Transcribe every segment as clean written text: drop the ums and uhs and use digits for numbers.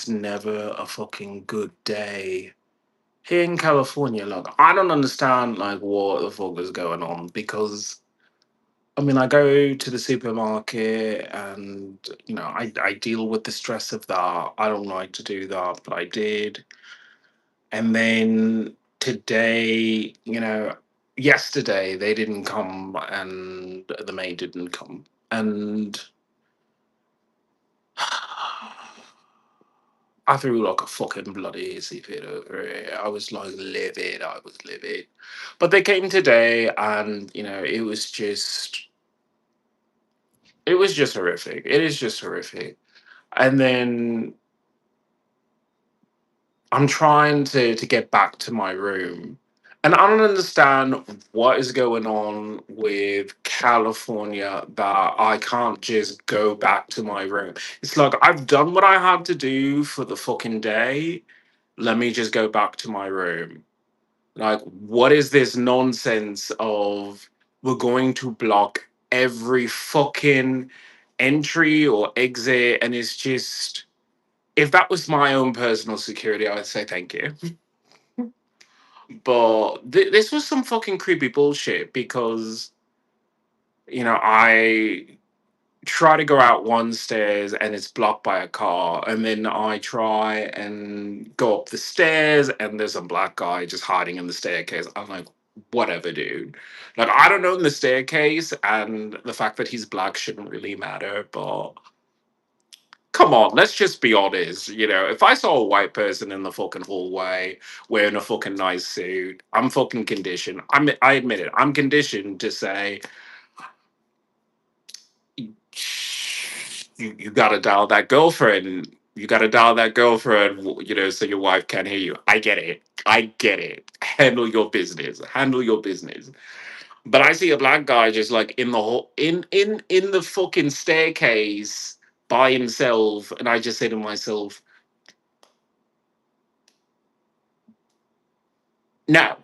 just never a fucking good day here in California. Like, I don't understand like what the fuck is going on because I mean, I go to the supermarket and I deal with the stress of that. I don't like to do that, but I did. And then today, yesterday they didn't come and the maid didn't come. And I threw like a fucking bloody hissy fit over it. I was like livid. I was livid. But they came today and, it was just horrific. It is just horrific. And then I'm trying to get back to my room. And I don't understand what is going on with California that I can't just go back to my room. It's like I've done what I had to do for the fucking day. Let me just go back to my room. Like, what is this nonsense of we're going to block every fucking entry or exit? And it's just, if that was my own personal security, I would say thank you. But this was some fucking creepy bullshit because, I try to go out one stairs and it's blocked by a car. And then I try and go up the stairs and there's a black guy just hiding in the staircase. I'm like, whatever, dude. Like, I don't know the staircase and the fact that he's black shouldn't really matter, but come on, let's just be honest. If I saw a white person in the fucking hallway wearing a fucking nice suit, I'm fucking conditioned. I admit it. I'm conditioned to say, you gotta dial that girlfriend. You gotta dial that girlfriend, so your wife can't hear you. I get it. I get it. Handle your business. Handle your business. But I see a black guy just like in the whole in the fucking staircase by himself, and I just say to myself, no.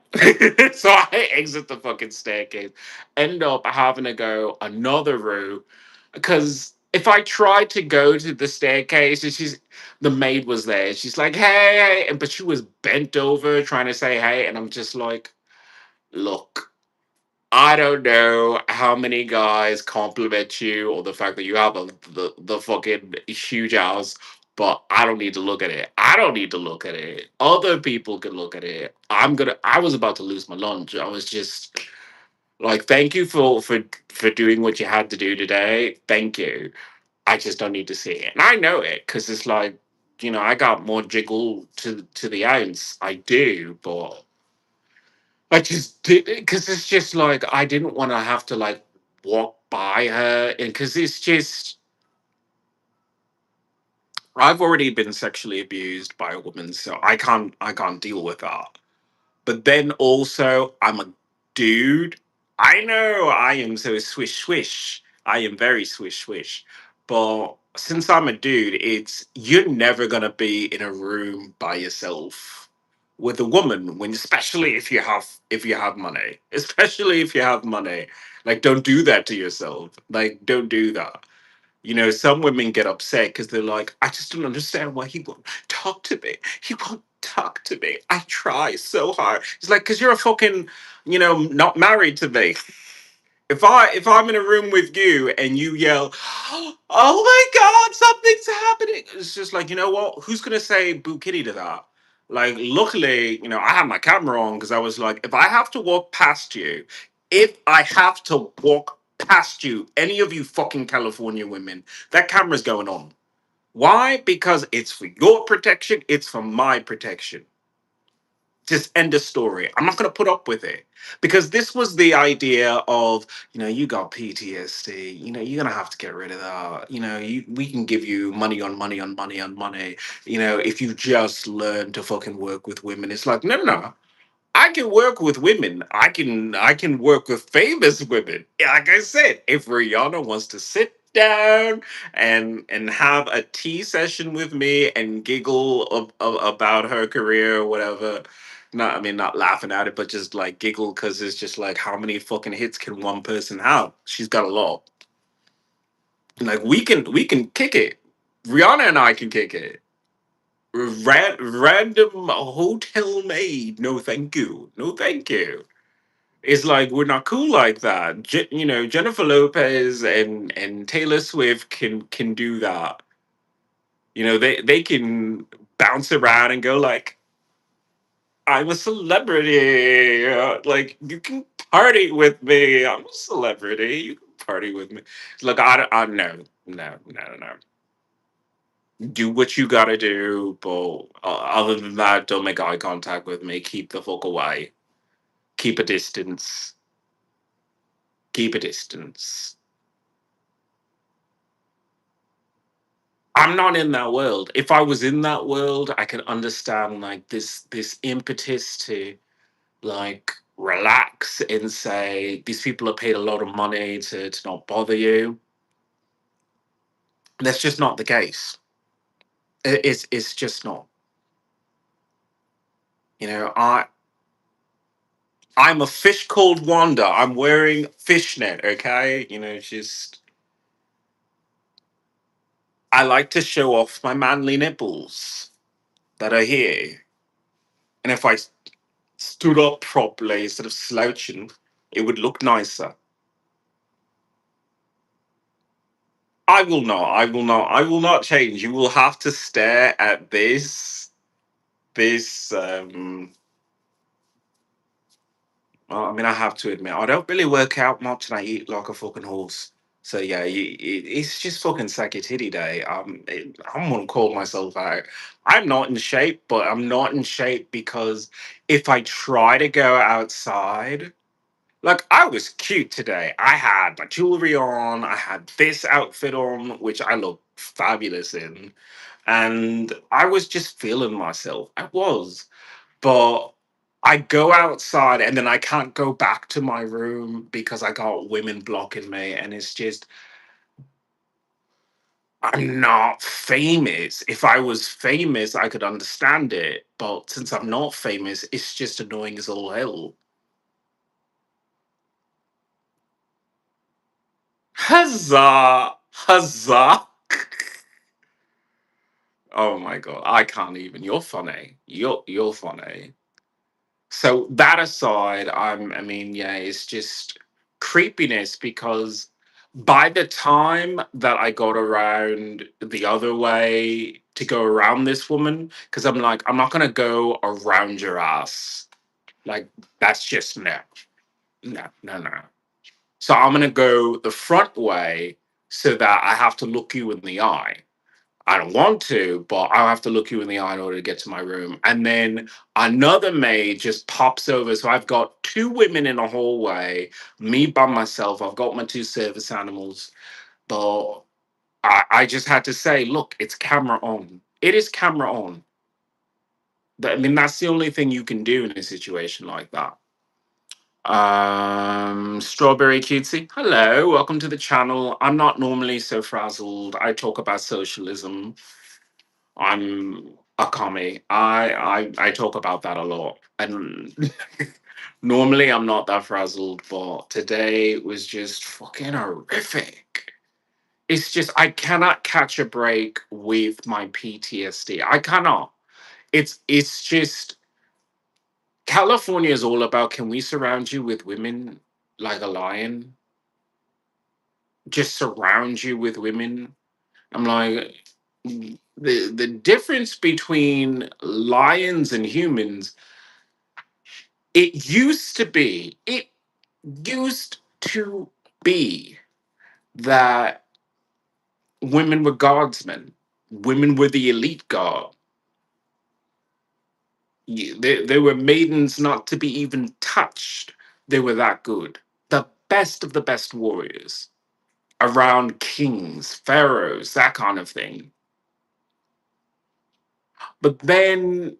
So I exit the fucking staircase, end up having to go another route because if I tried to go to the staircase, and the maid was there. She's like, hey, but she was bent over trying to say hey, and I'm just like, look, I don't know how many guys compliment you or the fact that you have the fucking huge house, but I don't need to look at it. I don't need to look at it. Other people can look at it. I was about to lose my lunch. I was just like, thank you for doing what you had to do today. Thank you. I just don't need to see it. And I know it because it's like, I got more jiggle to the ounce. I do, but I just did it because it's just like I didn't want to have to like walk by her, and because it's just I've already been sexually abused by a woman, so I can't deal with that. But then also I'm a dude. I know I am so swish swish. I am very swish swish. But since I'm a dude, it's you're never gonna be in a room by yourself with a woman when especially if you have money. Especially if you have money. Like don't do that to yourself. Like don't do that. Some women get upset because they're like, I just don't understand why he won't talk to me. He won't talk to me. I try so hard. It's like, because you're a fucking, not married to me. If I'm in a room with you and you yell, oh my god, something's happening. It's just like, you know what? Who's gonna say boo kitty to that? Like, luckily, I had my camera on because I was like, if I have to walk past you, any of you fucking California women, that camera's going on. Why? Because it's for your protection, it's for my protection. Just end the story. I'm not going to put up with it because this was the idea of, you got PTSD. You're going to have to get rid of that. We can give you money on money on money on money. If you just learn to fucking work with women. It's like, no, no, no. I can work with women. I can work with famous women. Yeah, like I said, if Rihanna wants to sit down and have a tea session with me and giggle about her career or whatever. Not, I mean, not laughing at it, but just like giggle because it's just like, how many fucking hits can one person have? She's got a lot. Like we can kick it. Rihanna and I can kick it. Random hotel maid. No, thank you. No, thank you. It's like we're not cool like that. Jennifer Lopez and Taylor Swift can do that. They can bounce around and go like, I'm a celebrity. Like you can party with me. I'm a celebrity. You can party with me. Look, I no, no, no, no. Do what you gotta do, but other than that, don't make eye contact with me. Keep the fuck away. Keep a distance. Keep a distance. I'm not in that world. If I was in that world, I can understand like this impetus to like relax and say these people are paid a lot of money to not bother you. That's just not the case. It's just not. You know, I'm a fish called Wanda. I'm wearing fishnet, okay? Just I like to show off my manly nipples that are here. And if I stood up properly instead of slouching, it would look nicer. I will not. I will not. I will not change. You will have to stare at this. Well, I mean, I have to admit, I don't really work out much, and I eat like a fucking horse. So yeah, it's just fucking sacky titty day. I'm gonna call myself out. I'm not in shape, but I'm not in shape because if I try to go outside, like I was cute today. I had my jewelry on. I had this outfit on, which I look fabulous in, and I was just feeling myself. I was. But I go outside and then I can't go back to my room because I got women blocking me. And it's just, I'm not famous. If I was famous, I could understand it. But since I'm not famous, it's just annoying as all hell. Huzzah! Huzzah! Oh my god, I can't even. You're funny. You're funny. So that aside, I mean, yeah, it's just creepiness because by the time that I got around the other way to go around this woman, because I'm like, I'm not gonna go around your ass. Like that's just no, no, no, no. So I'm gonna go the front way so that I have to look you in the eye. I don't want to, but I'll have to look you in the eye in order to get to my room. And then another maid just pops over. So I've got two women in a hallway, me by myself. I've got my two service animals, but I just had to say, look, it's camera on. It is camera on. I mean, that's the only thing you can do in a situation like that. Strawberry Cutesy, hello, welcome to the channel. I'm not normally so frazzled. I talk about socialism. I'm a commie. I talk about that a lot, and normally I'm not that frazzled, but today was just fucking horrific. It's just I cannot catch a break with my PTSD. I cannot. It's just California is all about can we surround you with women like a lion? Just surround you with women. I'm like the difference between lions and humans, it used to be that women were guardsmen. Women were the elite guard. They were maidens not to be even touched. They were that good. The best of the best warriors around kings, pharaohs, that kind of thing. But then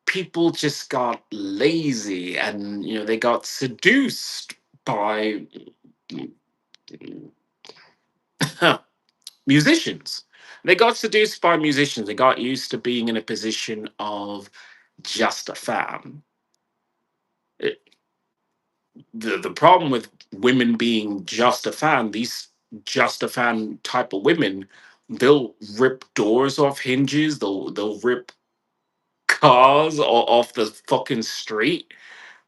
people just got lazy and they got seduced by musicians. They got seduced by musicians. They got used to being in a position of just a fan. It- the problem with women being just a fan, these just a fan type of women, they'll rip doors off hinges. They'll rip cars or off the fucking street.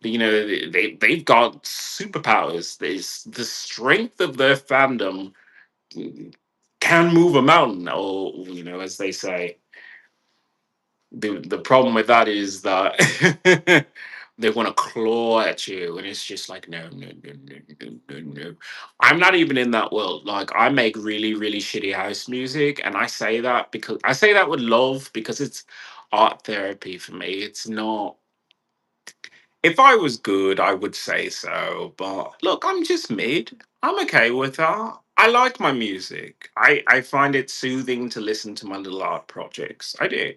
You know, they've got superpowers. There's the strength of their fandom can move a mountain, or as they say. The problem with that is that they want to claw at you, and it's just like no, no, no, no, no, no, no. I'm not even in that world. Like I make really, really shitty house music, and I say that with love because it's art therapy for me. It's not. If I was good, I would say so. But look, I'm just mid. I'm okay with that. I like my music. I find it soothing to listen to my little art projects. I do.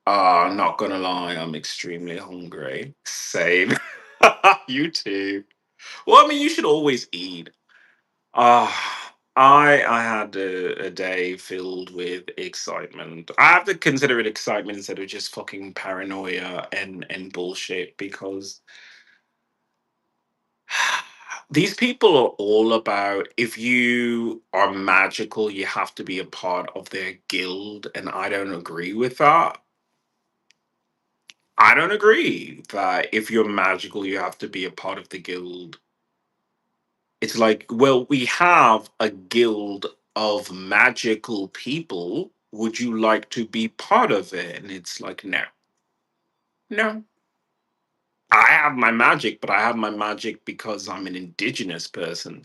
Not gonna lie, I'm extremely hungry. Same. You too. Well, I mean, you should always eat. I had a day filled with excitement. I have to consider it excitement instead of just fucking paranoia and bullshit because these people are all about if you are magical, you have to be a part of their guild, and I don't agree with that. I don't agree that if you're magical, you have to be a part of the guild. It's like, well, we have a guild of magical people. Would you like to be part of it? And it's like, no, no. I have my magic, but I have my magic because I'm an indigenous person,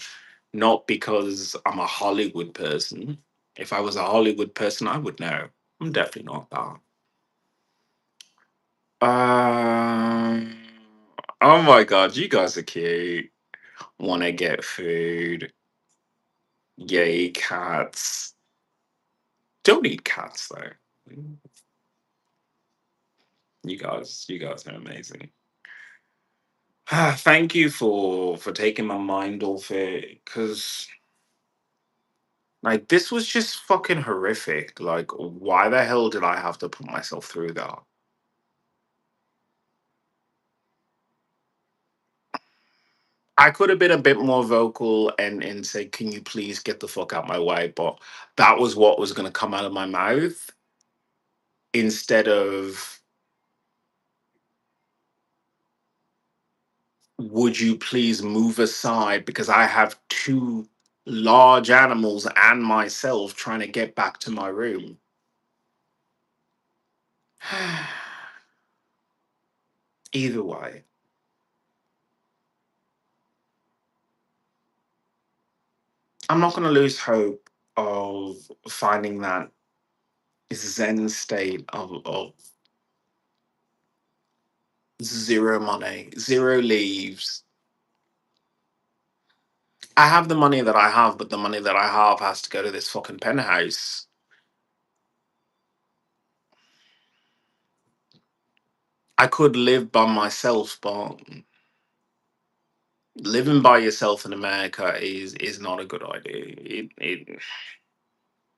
not because I'm a Hollywood person. If I was a Hollywood person, I would know. I'm definitely not that. Um, oh my god, you guys are cute. Want to get food. Yay, cats. Don't eat cats though. You guys are amazing. Thank you for taking my mind off it, because like this was just fucking horrific. Like, why the hell did I have to put myself through that? I could have been a bit more vocal and say, "Can you please get the fuck out my way?" But that was what was going to come out of my mouth instead of, "Would you please move aside because I have two large animals and myself trying to get back to my room." Either way, I'm not going to lose hope of finding that zen state of zero money, zero leaves. I have the money that I have, but the money that I have has to go to this fucking penthouse. I could live by myself, but living by yourself in America is not a good idea. It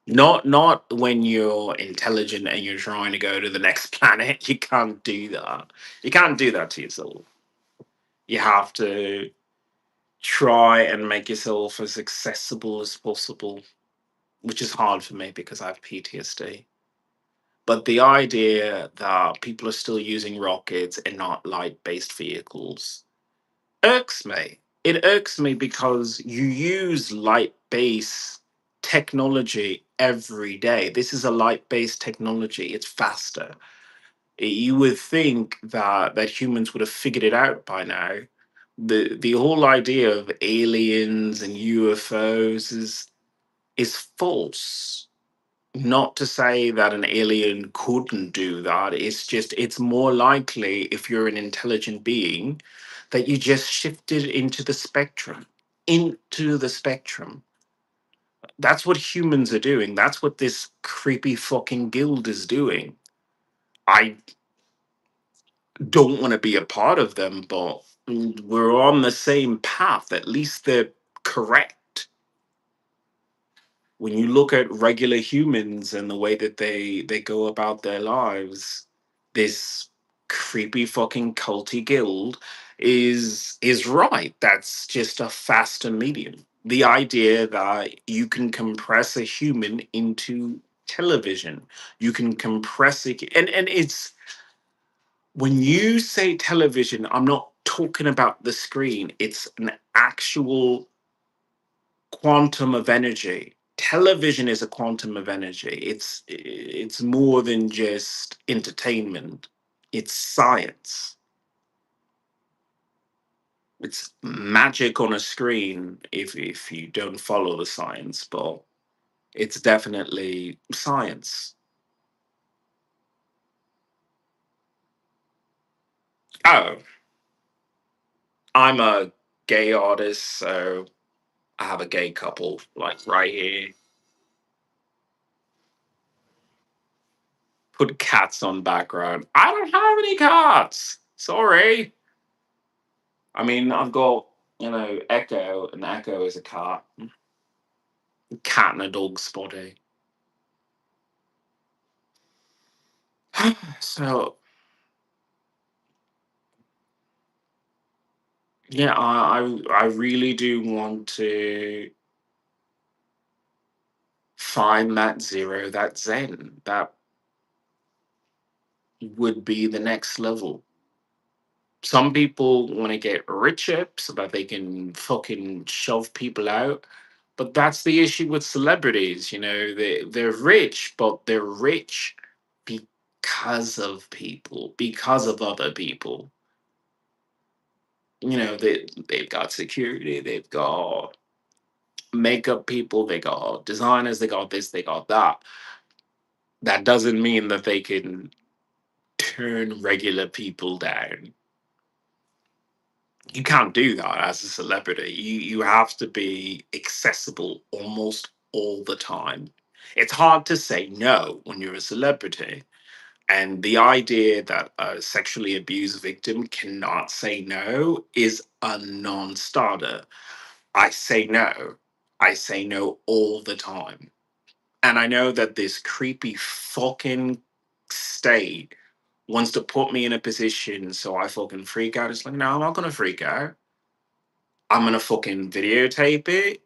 not when you're intelligent and you're trying to go to the next planet. You can't do that. You can't do that to yourself. You have to try and make yourself as accessible as possible, which is hard for me because I have PTSD. But the idea that people are still using rockets and not light based vehicles irks me. It irks me because you use light based technology every day. This is a light based technology, it's faster. You would think that humans would have figured it out by now. The whole idea of aliens and UFOs is false. Not to say that an alien couldn't do that. It's just it's more likely if you're an intelligent being that you just shifted into the spectrum. Into the spectrum. That's what humans are doing. That's what this creepy fucking guild is doing. I don't want to be a part of them, but we're on the same path. At least they're correct. When you look at regular humans and the way that they go about their lives, this creepy fucking culty guild is right. That's just a faster medium. The idea that you can compress a human into television. You can compress it, and it's when you say television, I'm not talking about the screen. It's an actual quantum of energy. Television is a quantum of energy. It's more than just entertainment. It's science. It's magic on a screen if you don't follow the science, but it's definitely science. Oh, I'm a gay artist, so I have a gay couple like right here. Put cats on background. I don't have any cats. Sorry. I mean, I've got, Echo, and Echo is a cat. Cat in a dog's body. So, yeah, I really do want to find that zero, that zen. That would be the next level. Some people want to get richer so that they can fucking shove people out. But that's the issue with celebrities. They're rich, but they're rich because of people, because of other people. They've got security, they've got makeup people, they got designers, they got this, they got that. That doesn't mean that they can turn regular people down. You can't do that as a celebrity. You have to be accessible almost all the time. It's hard to say no when you're a celebrity. And the idea that a sexually abused victim cannot say no is a non starter. I say no. I say no all the time. And I know that this creepy fucking state wants to put me in a position so I fucking freak out. It's like, no, I'm not going to freak out. I'm gonna fucking videotape it.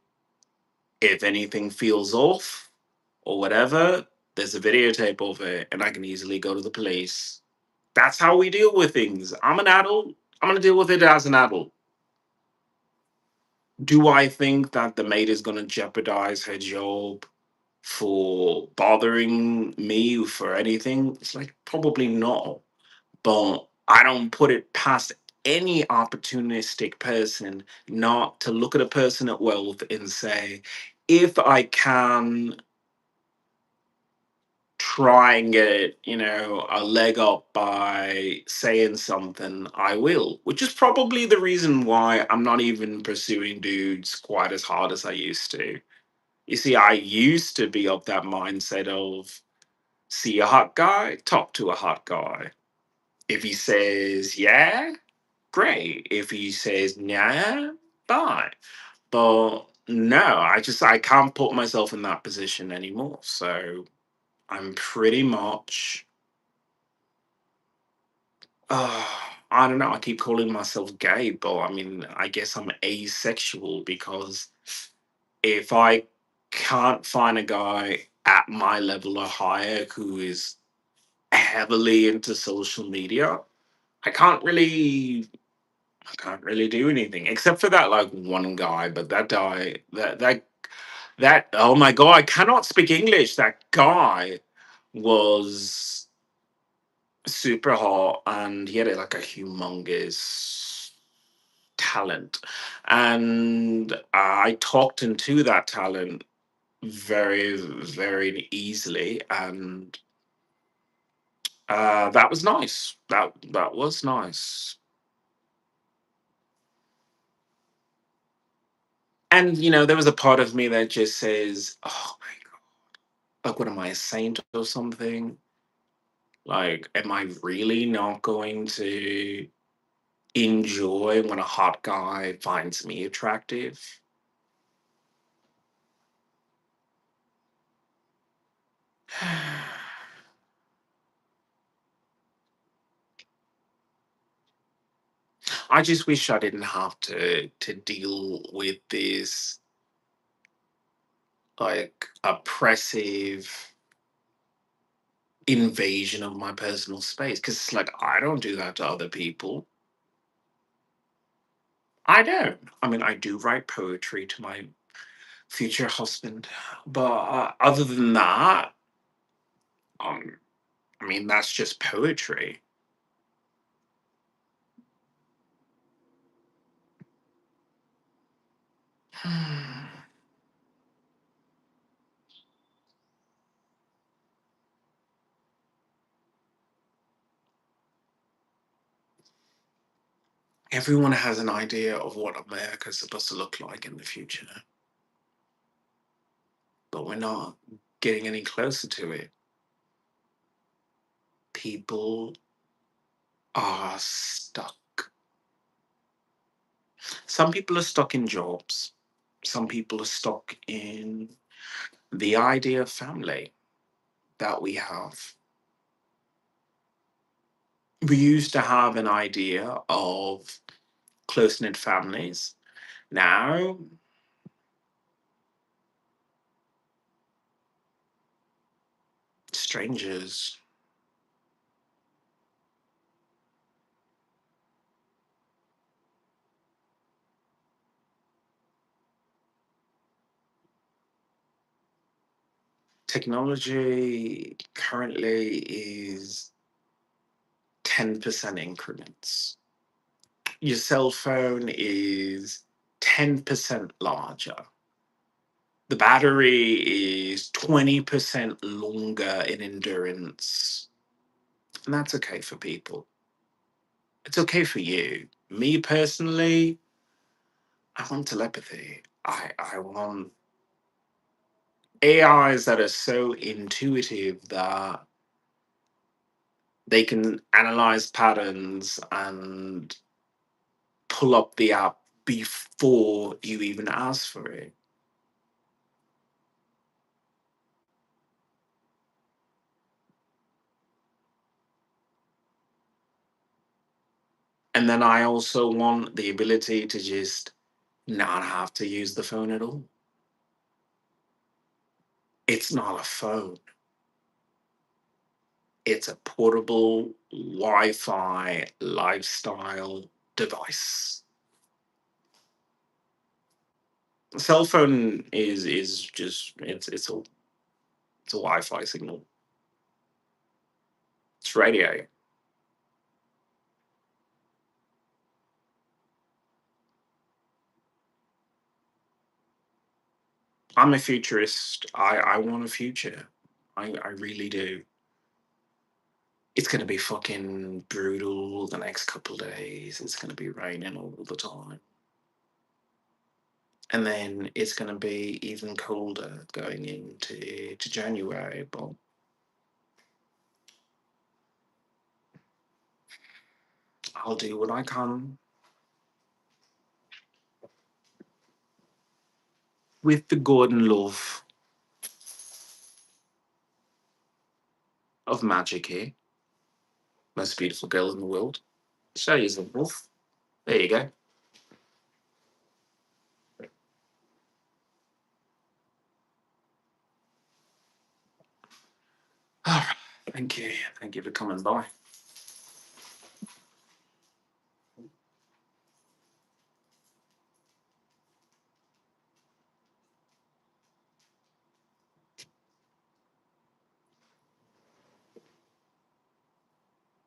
If anything feels off or whatever, there's a videotape of it, and I can easily go to the police. That's how we deal with things. I'm an adult. I'm gonna deal with it as an adult. Do I think that the maid is gonna jeopardize her job for bothering me for anything? It's like probably not. But I don't put it past any opportunistic person not to look at a person at wealth and say, if I can try and get, a leg up by saying something, I will. Which is probably the reason why I'm not even pursuing dudes quite as hard as I used to. You see, I used to be of that mindset of see a hot guy, talk to a hot guy. If he says yeah, great. If he says nah, fine. But no, I can't put myself in that position anymore. So I'm pretty much uh I don't know, I keep calling myself gay, but I mean I guess I'm asexual because if I can't find a guy at my level or higher who is heavily into social media, I can't really I can't really do anything except for that like one guy, but that guy that oh my god, I cannot speak English. That guy was super hot and he had like a humongous talent. And I talked into that talent very, very easily. And that was nice. That was nice. And there was a part of me that just says, "Oh my god, like what am I, a saint or something? Like, am I really not going to enjoy when a hot guy finds me attractive?" I just wish I didn't have to deal with this like oppressive. invasion of my personal space because it's like I don't do that to other people. I don't. I mean, I do write poetry to my future husband, but other than that, um, I mean, that's just poetry. Everyone has an idea of what America's supposed to look like in the future, but we're not getting any closer to it. People are stuck. Some people are stuck in jobs. Some people are stuck in the idea of family that we have. We used to have an idea of close knit families. Now, strangers. Technology currently is 10% increments. Your cell phone is 10% larger. The battery is 20% longer in endurance. And that's okay for people. It's okay for you. Me personally, I want telepathy. I want AIs that are so intuitive that they can analyze patterns and pull up the app before you even ask for it. And then I also want the ability to just not have to use the phone at all. It's not a phone, it's a portable Wi Fi lifestyle device. Cell phone is just it's a Wi Fi signal. It's radio. I'm a futurist. I want a future. I really do. It's gonna be fucking brutal the next couple days. It's gonna be raining all the time. And then it's gonna be even colder going into to January. But I'll do what I can with the Gordon love of magic here. Most beautiful girl in the world. Show you some wolf. There you go. All right. Thank you. Thank you for coming by.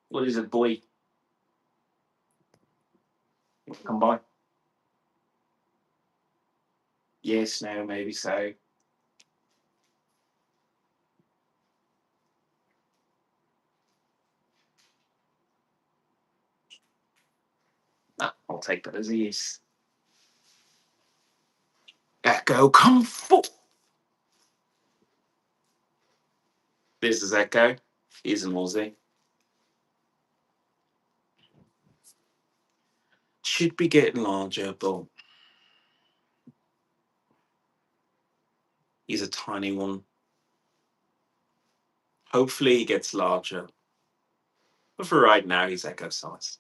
What is it, boy? Come by. Yes, no, maybe so. Ah, I'll take that as a yes. Echo, come forth. This is Echo. He's an Aussie. Should be getting larger, but he's a tiny one. Hopefully, he gets larger. But for right now, he's Echo size.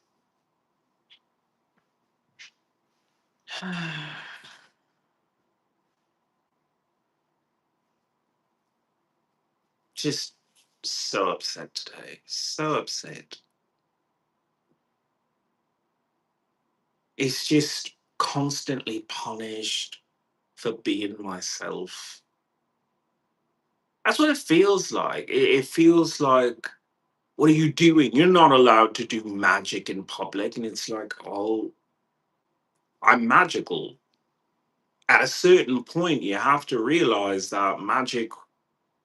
Just So upset today. So upset. It's just constantly punished for being myself. That's what it feels like. It feels like, what are you doing? You're not allowed to do magic in public. And it's like, oh, I'm magical. At a certain point, you have to realize that magic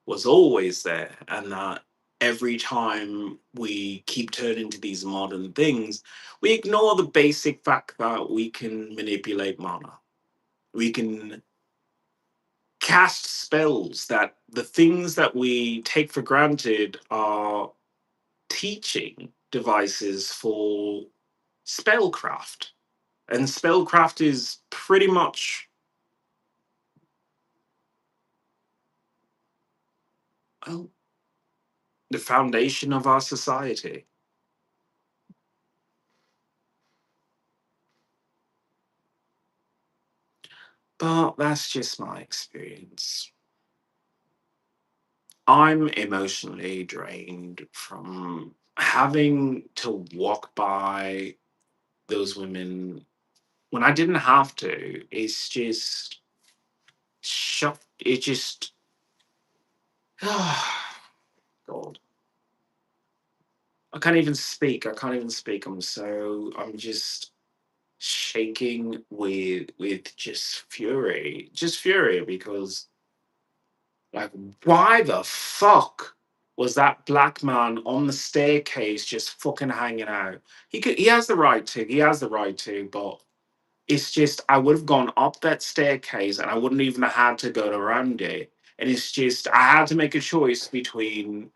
was always there, and that every time we keep turning to these modern things, we ignore the basic fact that we can manipulate mana. We can cast spells, that the things that we take for granted are teaching devices for spellcraft. And spellcraft is pretty much, well, the foundation of our society. But that's just my experience. I'm emotionally drained from having to walk by those women when I didn't have to. It's just shut. It just, God. I can't even speak. I can't even speak. I'm just shaking with just fury. Just fury because, like, why the fuck was that black man on the staircase just fucking hanging out? He has the right to. He has the right to, but it's just, I would have gone up that staircase and I wouldn't even have had to go around it. And it's just, I had to make a choice between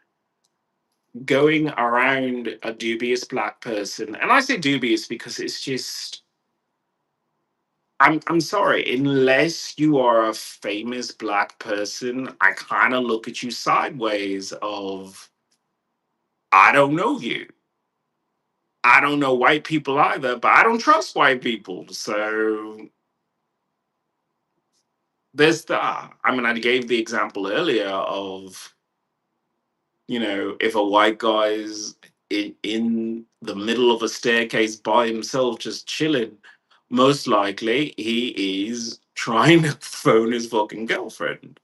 going around a dubious black person. And I say dubious because it's just, I'm sorry, unless you are a famous black person, I kind of look at you sideways of, I don't know you. I don't know white people either, but I don't trust white people. So there's that. I mean, I gave the example earlier of, if a white guy's in the middle of a staircase by himself, just chilling, most likely he is trying to phone his fucking girlfriend.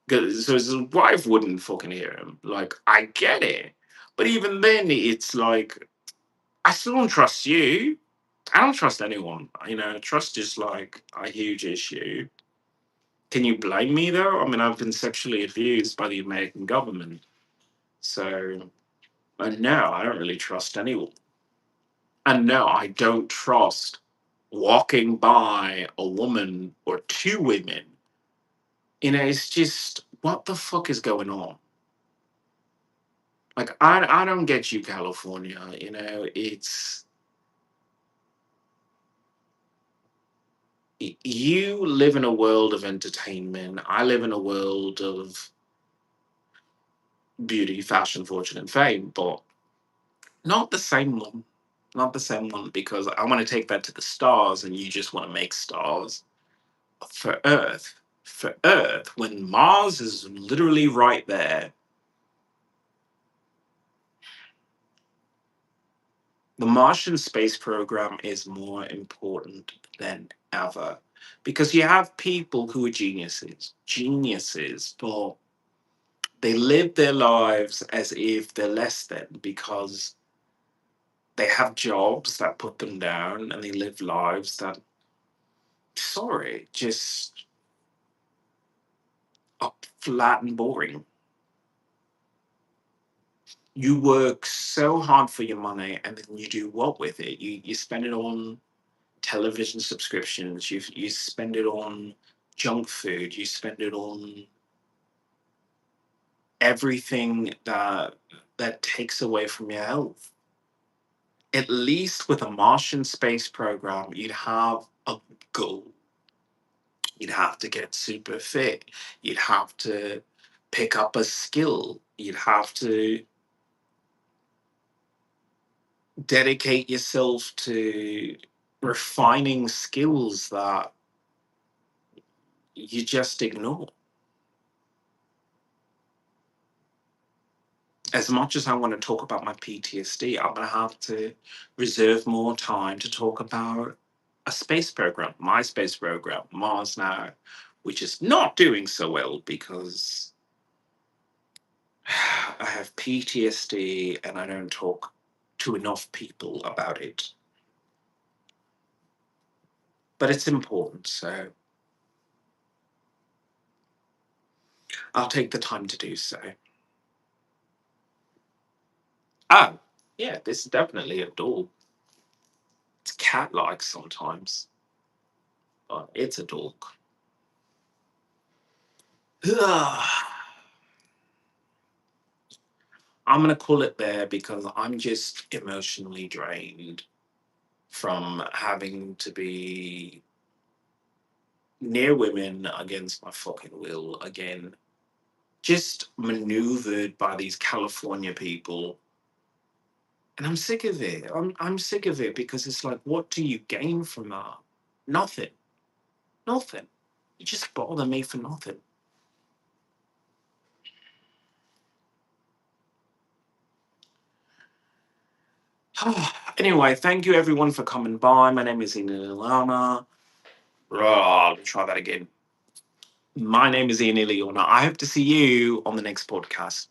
So his wife wouldn't fucking hear him. Like, I get it. But even then, it's like, I still don't trust you. I don't trust anyone. Trust is like a huge issue. Can you blame me though? I mean, I've been sexually abused by the American government. So, and no, I don't really trust anyone. And no, I don't trust walking by a woman or two women. It's just, what the fuck is going on? Like, I don't get you, California. It's, you live in a world of entertainment. I live in a world of beauty, fashion, fortune, and fame, but not the same one. Not the same one, because I want to take that to the stars and you just want to make stars for Earth. For Earth, when Mars is literally right there, the Martian space program is more important than ever, because you have people who are geniuses, but they live their lives as if they're less than, because they have jobs that put them down and they live lives that, sorry, just are flat and boring. You work so hard for your money and then you do what with it? You spend it on television subscriptions, you spend it on junk food, you spend it on everything that takes away from your health. At least with a Martian space program, you'd have a goal. You'd have to get super fit. You'd have to pick up a skill. You'd have to dedicate yourself to refining skills that you just ignore. as much as I want to talk about my PTSD, I'm going to have to reserve more time to talk about a space program, my space program, Mars Now, which is not doing so well because I have PTSD and I don't talk to enough people about it. But it's important, so I'll take the time to do so. Oh, yeah, this is definitely a dog. It's cat like sometimes, but it's a dog. I'm going to call it there because I'm just emotionally drained from having to be near women against my fucking will again. Just maneuvered by these California people. And I'm sick of it. I'm sick of it because it's like, what do you gain from that? Nothing. Nothing. You just bother me for nothing. Anyway, thank you everyone for coming by. My name is Ian Ilana. Let me try that again. My name is Ian Iliona. I hope to see you on the next podcast.